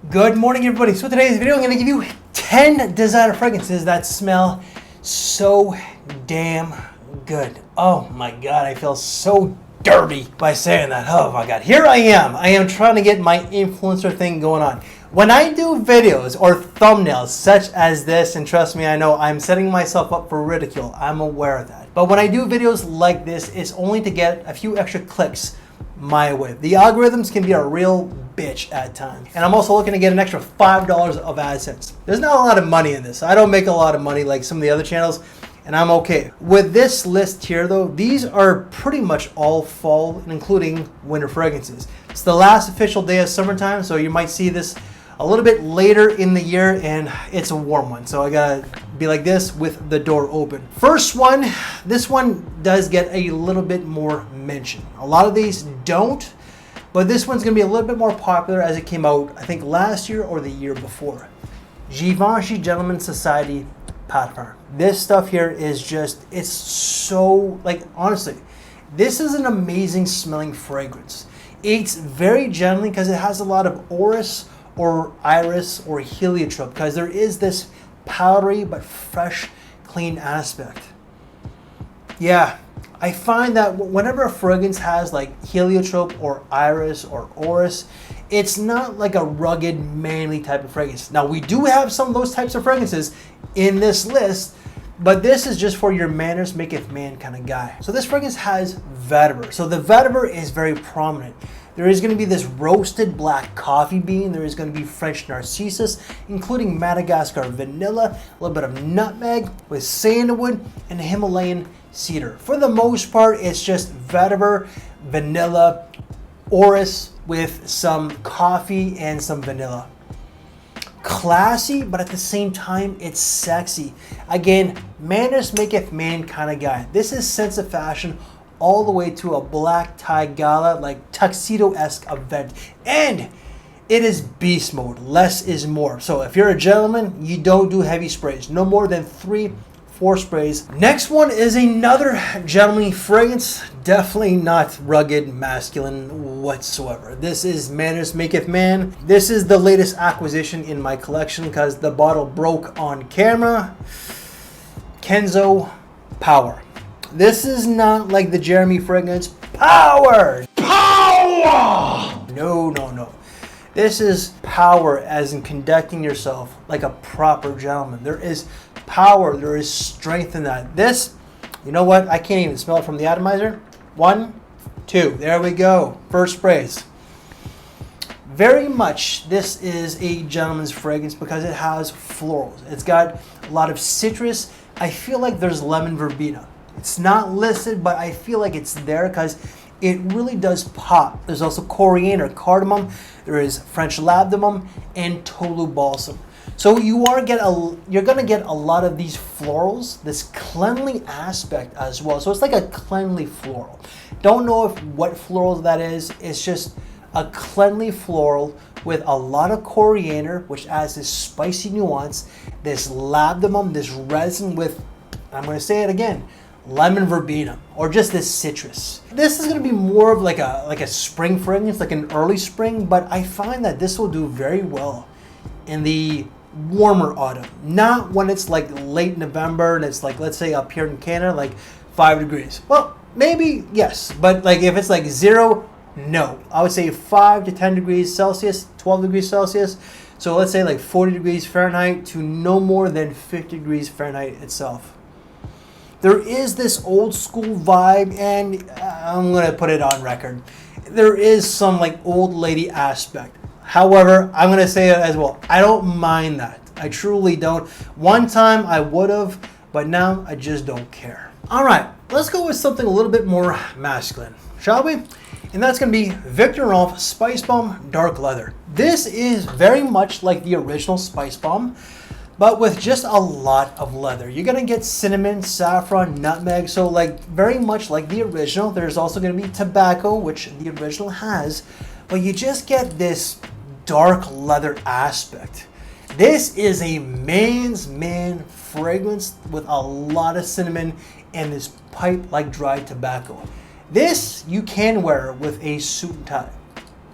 Good morning, everybody. So today's video, I'm going to give you 10 designer fragrances that smell so damn good. Oh my God, I feel so dirty by saying that. Oh my God, here I am trying to get my influencer thing going on. When I do videos or thumbnails such as this, and trust me, I know I'm setting myself up for ridicule. I'm aware of that. But when I do videos like this, it's only to get a few extra clicks my way. The algorithms can be a real bitch at times. And I'm also looking to get an extra $5 of AdSense. There's not a lot of money in this. I don't make a lot of money like some of the other channels, and I'm okay. With this list here though, these are pretty much all fall, including winter fragrances. It's the last official day of summertime, so you might see this a little bit later in the year, and it's a warm one. So I gotta be like this with the door open. First one, this one does get a little bit more mention. A lot of these don't, but this one's gonna be a little bit more popular as it came out, I think last year or the year before. Givenchy Gentleman's Society Parfum. This stuff here is just, it's so, like, honestly, this is an amazing smelling fragrance. It's very gently because it has a lot of orris or iris or heliotrope, because there is this powdery but fresh, clean aspect. Yeah, I find that whenever a fragrance has like heliotrope or iris or orris, it's not like a rugged, manly type of fragrance. Now, we do have some of those types of fragrances in this list, but this is just for your manners maketh man kind of guy. So this fragrance has vetiver. So the vetiver is very prominent. There is going to be this roasted black coffee bean. There is going to be French narcissus, including Madagascar vanilla, a little bit of nutmeg with sandalwood and Himalayan cedar. For the most part, it's just vetiver, vanilla, orris with some coffee and some vanilla. Classy, but at the same time, it's sexy. Again, manners maketh man kind of guy. This is sense of fashion all the way to a black tie gala, like tuxedo-esque event. And it is beast mode. Less is more. So if you're a gentleman, you don't do heavy sprays. No more than 3-4 sprays. Next one is another gentlemanly fragrance. Definitely not rugged, masculine whatsoever. This is Manners Maketh Man. This is the latest acquisition in my collection because the bottle broke on camera. Kenzo Power. This is not like the Jeremy fragrance. Power! Power! No, no, no. This is power as in conducting yourself like a proper gentleman. There is power, there is strength in that. This, you know what? I can't even smell it from the atomizer. 1, 2, there we go. First sprays. Very much, this is a gentleman's fragrance because it has florals. It's got a lot of citrus. I feel like there's lemon verbena. It's not listed, but I feel like it's there because it really does pop. There's also coriander, cardamom, there is French labdanum, and tolu balsam. So you're gonna get a lot of these florals, this cleanly aspect as well. So it's like a cleanly floral. Don't know what florals that is. It's just a cleanly floral with a lot of coriander, which adds this spicy nuance, this labdanum, this resin with, I'm gonna say it again, lemon verbena, or just this citrus. This is going to be more of like a spring fragrance, like an early spring, but I find that this will do very well in the warmer autumn. Not when it's like late November and it's like, let's say up here in Canada, like 5 degrees. Well, maybe yes, but like if it's like 0, no. I would say 5 to 10 degrees Celsius, 12 degrees Celsius. So let's say like 40 degrees Fahrenheit to no more than 50 degrees Fahrenheit itself. There is this old school vibe, and I'm going to put it on record. There is some like old lady aspect. However, I'm going to say it as well. I don't mind that. I truly don't. One time I would have, but now I just don't care. All right, let's go with something a little bit more masculine, shall we? And that's going to be Viktor&Rolf Spicebomb Dark Leather. This is very much like the original Spicebomb, but with just a lot of leather. You're gonna get cinnamon, saffron, nutmeg, so like very much like the original. There's also gonna be tobacco, which the original has, but you just get this dark leather aspect. This is a man's man fragrance with a lot of cinnamon and this pipe like dried tobacco. This you can wear with a suit and tie.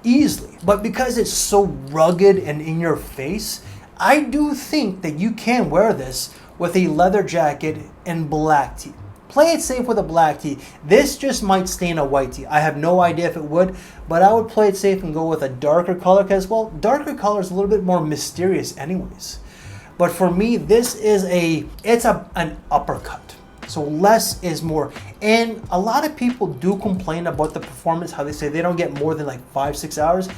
easily. But because it's so rugged and in your face, I do think that you can wear this with a leather jacket and black tee. Play it safe with a black tee. This just might stain a white tee. I have no idea if it would, but I would play it safe and go with a darker color because, well, darker color is a little bit more mysterious anyways. But for me, this is an uppercut. So less is more. And a lot of people do complain about the performance, how they say they don't get more than like 5-6 hours.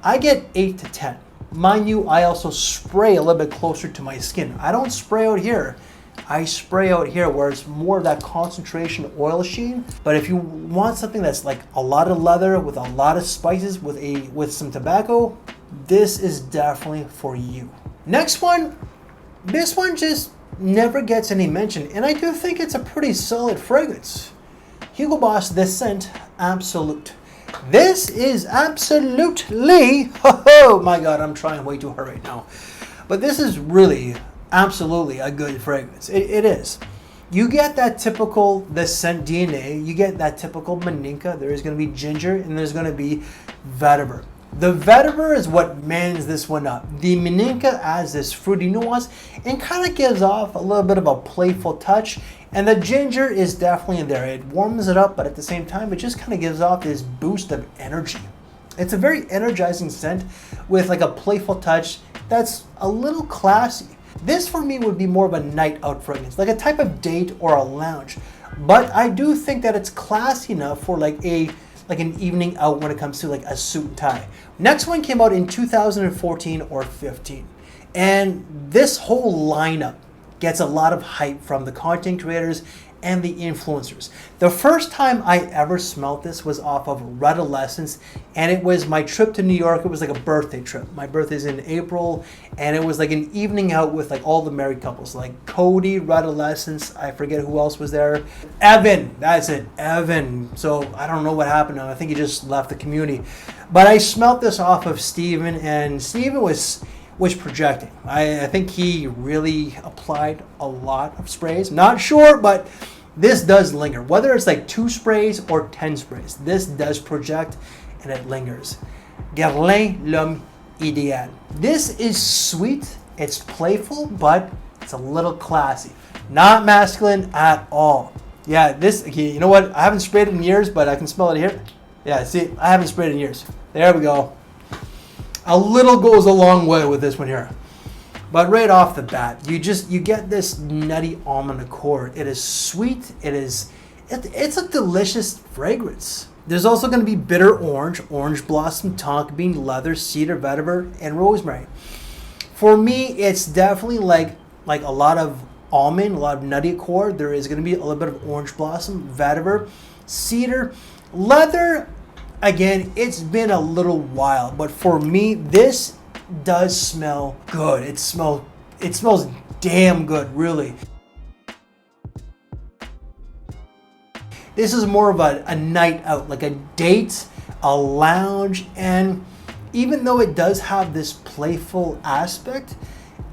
I get 8 to 10. Mind you, I also spray a little bit closer to my skin. I don't spray out here. I spray out here where it's more of that concentration oil sheen. But if you want something that's like a lot of leather with a lot of spices with some tobacco, this is definitely for you. Next one, this one just never gets any mention, and I do think it's a pretty solid fragrance. Hugo Boss, this scent, Absolute. This is absolutely, oh my God, I'm trying way too hard right now. But this is really, absolutely a good fragrance. It is. You get that typical, the scent DNA, you get that typical Maninka. There is going to be ginger and there's going to be vetiver. The vetiver is what mans this one up. The Maninka adds this fruity nuance and kind of gives off a little bit of a playful touch. And the ginger is definitely in there. It warms it up, but at the same time, it just kind of gives off this boost of energy. It's a very energizing scent with like a playful touch that's a little classy. This for me would be more of a night out fragrance, like a type of date or a lounge. But I do think that it's classy enough for like an evening out when it comes to like a suit and tie. Next one came out in 2014 or 15. And this whole lineup gets a lot of hype from the content creators and the influencers. The first time I ever smelled this was off of Redolescence, and it was my trip to New York. It was like a birthday trip. My birthday's in April, and it was like an evening out with like all the married couples, like Cody, Redolescence, I forget who else was there. Evan, that's it, Evan. So I don't know what happened to him. I think he just left the community. But I smelled this off of Steven, and Steven was projecting. I think he really applied a lot of sprays. Not sure, but this does linger. Whether it's like 2 sprays or 10 sprays, this does project and it lingers. Guerlain L'Homme Idéal. This is sweet, it's playful, but it's a little classy. Not masculine at all. Yeah, this, you know what? I haven't sprayed it in years, but I can smell it here. Yeah, see, I haven't sprayed it in years. There we go. A little goes a long way with this one here. But right off the bat, you get this nutty almond accord. It is sweet. It's a delicious fragrance. There's also going to be bitter orange, orange blossom, tonka bean, leather, cedar, vetiver, and rosemary. For me, it's definitely like a lot of almond, a lot of nutty accord. There is going to be a little bit of orange blossom, vetiver, cedar, leather. Again, it's been a little while, but for me, this does smell good. It smells damn good, really. This is more of a night out, like a date, a lounge, and even though it does have this playful aspect,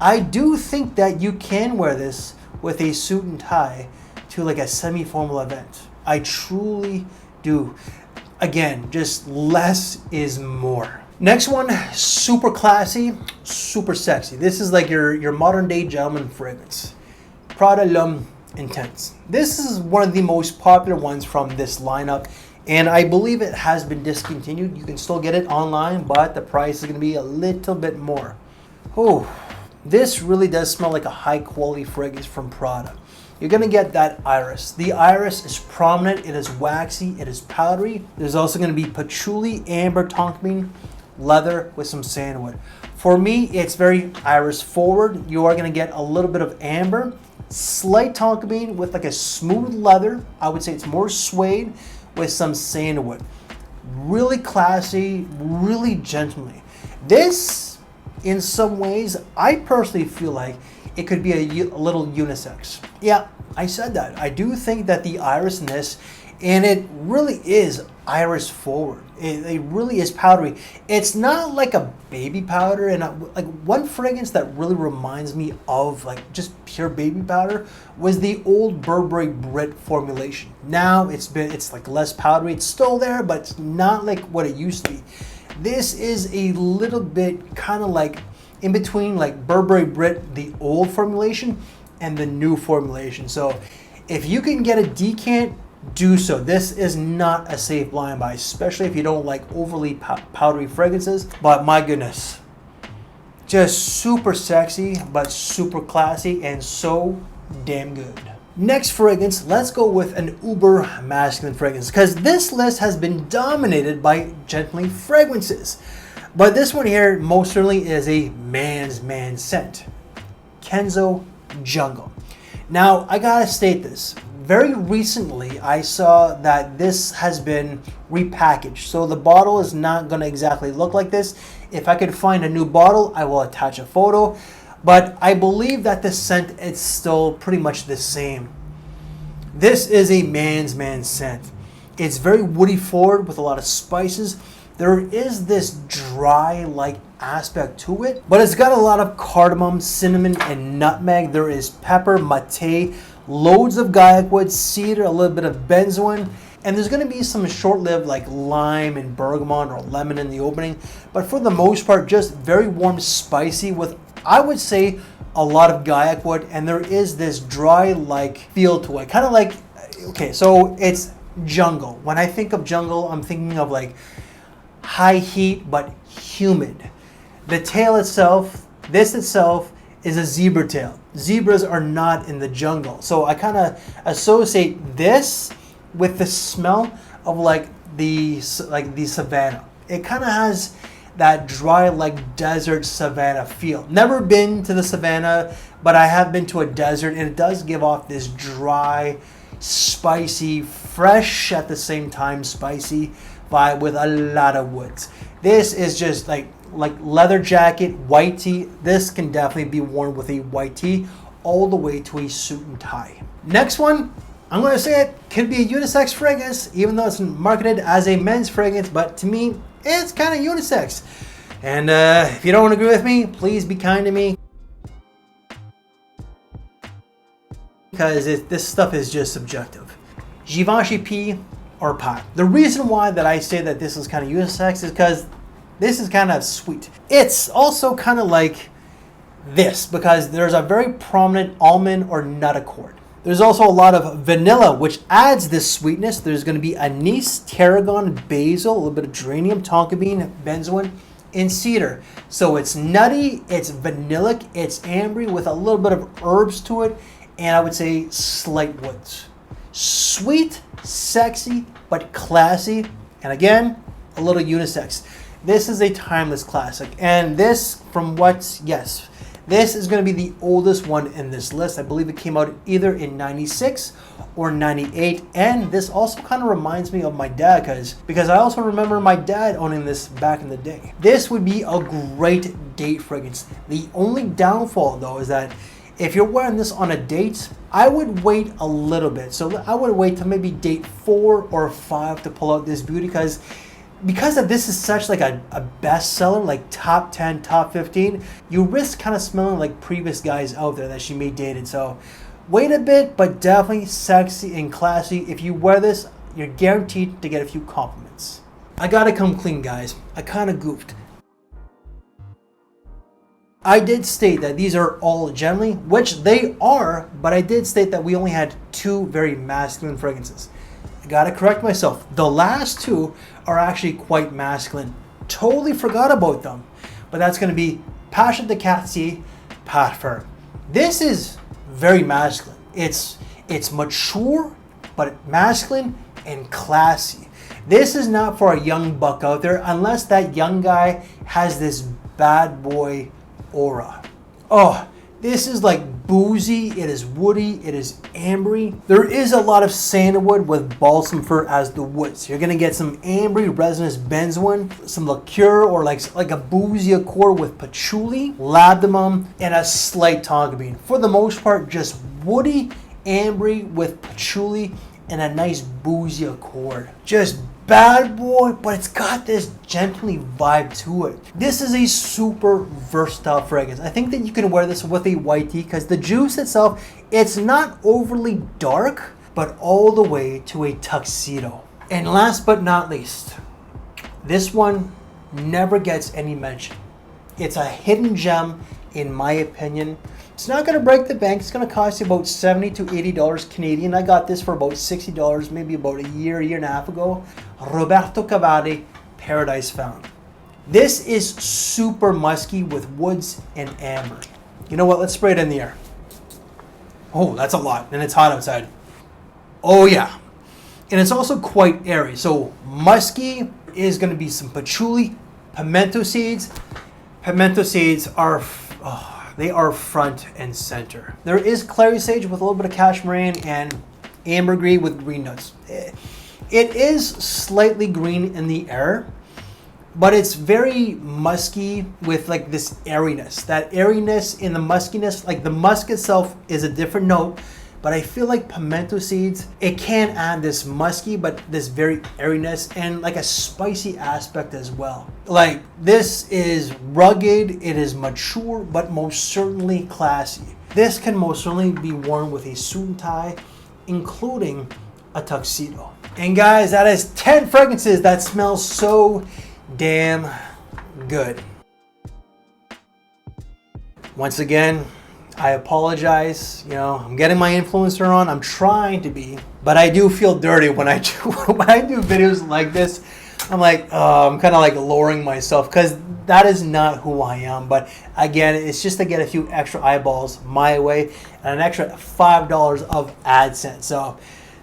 I do think that you can wear this with a suit and tie to like a semi-formal event. I truly do. Again, just less is more. Next one, super classy, super sexy. This is like your modern day gentleman fragrance. Prada L'Homme Intense. This is one of the most popular ones from this lineup, and I believe it has been discontinued. You can still get it online, but the price is going to be a little bit more. Oh, this really does smell like a high quality fragrance from Prada. You're going to get that iris. The iris is prominent, it is waxy, it is powdery. There's also going to be patchouli, amber, tonka bean, leather with some sandalwood. For me, it's very iris forward. You are going to get a little bit of amber, slight tonka bean with like a smooth leather. I would say it's more suede with some sandalwood. Really classy, really gentlemanly. This, in some ways, I personally feel like it could be a little unisex. Yeah, I said that. I do think that the iris in this, and it really is iris forward. It really is powdery. It's not like a baby powder, and like one fragrance that really reminds me of like just pure baby powder was the old Burberry Brit formulation. Now it's like less powdery. It's still there, but it's not like what it used to be. This is a little bit kind of like in between like Burberry Brit, the old formulation, and the new formulation. So if you can get a decant, do so. This is not a safe blind buy, especially if you don't like overly powdery fragrances. But my goodness, just super sexy, but super classy and so damn good. Next fragrance, let's go with an uber masculine fragrance, because this list has been dominated by gently fragrances. But this one here most certainly is a man's man scent. Kenzo Jungle. Now, I gotta state this. Very recently, I saw that this has been repackaged. So the bottle is not gonna exactly look like this. If I could find a new bottle, I will attach a photo. But I believe that the scent is still pretty much the same. This is a man's man scent. It's very woody forward with a lot of spices. There is this dry-like aspect to it, but it's got a lot of cardamom, cinnamon, and nutmeg. There is pepper, mate, loads of guaiac wood, cedar, a little bit of benzoin, and there's going to be some short-lived like lime and bergamot or lemon in the opening, but for the most part, just very warm, spicy with, I would say, a lot of guaiac wood, and there is this dry-like feel to it. Kind of like, okay, so it's jungle. When I think of jungle, I'm thinking of like high heat but humid. The tail itself, this itself, is a zebra tail. Zebras are not in the jungle. So I kind of associate this with the smell of like the savannah. It kind of has that dry like desert savannah feel. Never been to the savannah, but I have been to a desert, and it does give off this dry, spicy, fresh at the same time spicy vibe with a lot of woods. This is just like leather jacket, white tee. This can definitely be worn with a white tee all the way to a suit and tie. Next one, I'm going to say it could be a unisex fragrance, even though it's marketed as a men's fragrance, but to me, it's kind of unisex. And if you don't agree with me, please be kind to me, because this stuff is just subjective. Givenchy P or Pat. The reason why that I say that this is kind of unisex is because this is kind of sweet. It's also kind of like this because there's a very prominent almond or nut accord. There's also a lot of vanilla, which adds this sweetness. There's going to be anise, tarragon, basil, a little bit of geranium, tonka bean, benzoin, and cedar. So it's nutty, it's vanillic, it's ambery with a little bit of herbs to it, and I would say slight woods. Sweet, sexy, but classy, and again, a little unisex. This is a timeless classic, and this, this is going to be the oldest one in this list. I believe it came out either in 96 or 98, and this also kind of reminds me of my dad because I also remember my dad owning this back in the day. This would be a great date fragrance. The only downfall though is that if you're wearing this on a date, I would wait a little bit. So I would wait to maybe date 4 or 5 to pull out this beauty because of this is such like a bestseller, like top 10, top 15, you risk kind of smelling like previous guys out there that she may dated. So wait a bit, but definitely sexy and classy. If you wear this, you're guaranteed to get a few compliments. I gotta come clean, guys. I kind of goofed. I did state that these are all gently, which they are, but I did state that we only had 2 very masculine fragrances. I gotta correct myself. The last 2 are actually quite masculine. Totally forgot about them. But that's gonna be Pasha de Cartier Parfum. This is very masculine. It's mature, but masculine and classy. This is not for a young buck out there unless that young guy has this bad boy aura. Oh, this is like boozy, it is woody, it is ambery. There is a lot of sandalwood with balsam fir as the wood. So you're gonna get some ambery resinous benzoin, some liqueur or like a boozy accord with patchouli, labdanum, and a slight tonka bean. For the most part, just woody, ambery with patchouli and a nice boozy accord. Just bad boy, but it's got this gently vibe to it. This is a super versatile fragrance. I think that you can wear this with a white tee because the juice itself, it's not overly dark, but all the way to a tuxedo. And last but not least, this one never gets any mention. It's a hidden gem, in my opinion. It's not going to break the bank. It's going to cost you about $70 to $80 Canadian. I got this for about $60, maybe about a year and a half ago. Roberto Cavalli, Paradise Found. This is super musky with woods and amber. You know what? Let's spray it in the air. Oh, that's a lot, and it's hot outside. Oh yeah. And it's also quite airy. So musky is going to be some patchouli, pimento seeds. Pimento seeds are, they are front and center. There is clary sage with a little bit of cashmere and ambergris with green notes. It is slightly green in the air, but it's very musky with like this airiness. That airiness in the muskiness, like the musk itself is a different note, but I feel like pimento seeds, it can add this musky, but this very airiness and like a spicy aspect as well. Like this is rugged, it is mature, but most certainly classy. This can most certainly be worn with a suit and tie, including a tuxedo. And guys, that is 10 fragrances that smell so damn good. Once again, I apologize. You know, I'm getting my influencer on. I'm trying to be, but I do feel dirty when I do videos like this. I'm like, I'm kind of like lowering myself because that is not who I am. But again, it's just to get a few extra eyeballs my way and an extra $5 of AdSense. So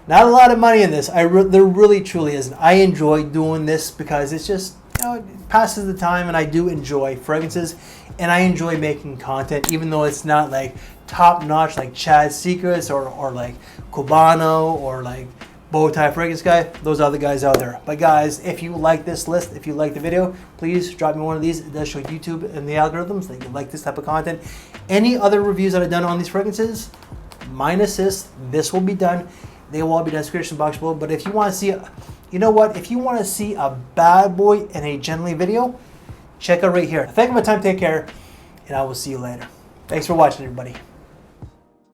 not a lot of money in this. There really truly isn't. I enjoy doing this because it's just, you know, it passes the time, and I do enjoy fragrances, and I enjoy making content, even though it's not like top notch like Chad's Secrets or like Cubano or like Bowtie Fragrance Guy. Those other guys out there. But guys, if you like this list, if you like the video, please drop me one of these. It does show YouTube and the algorithms that you like this type of content. Any other reviews that I've done on these fragrances, minus this will be done. They will all be in the description box below. But if you want to see, you know what? If you want to see a bad boy and a gently video, check out right here. Thank you for my time. Take care. And I will see you later. Thanks for watching, everybody.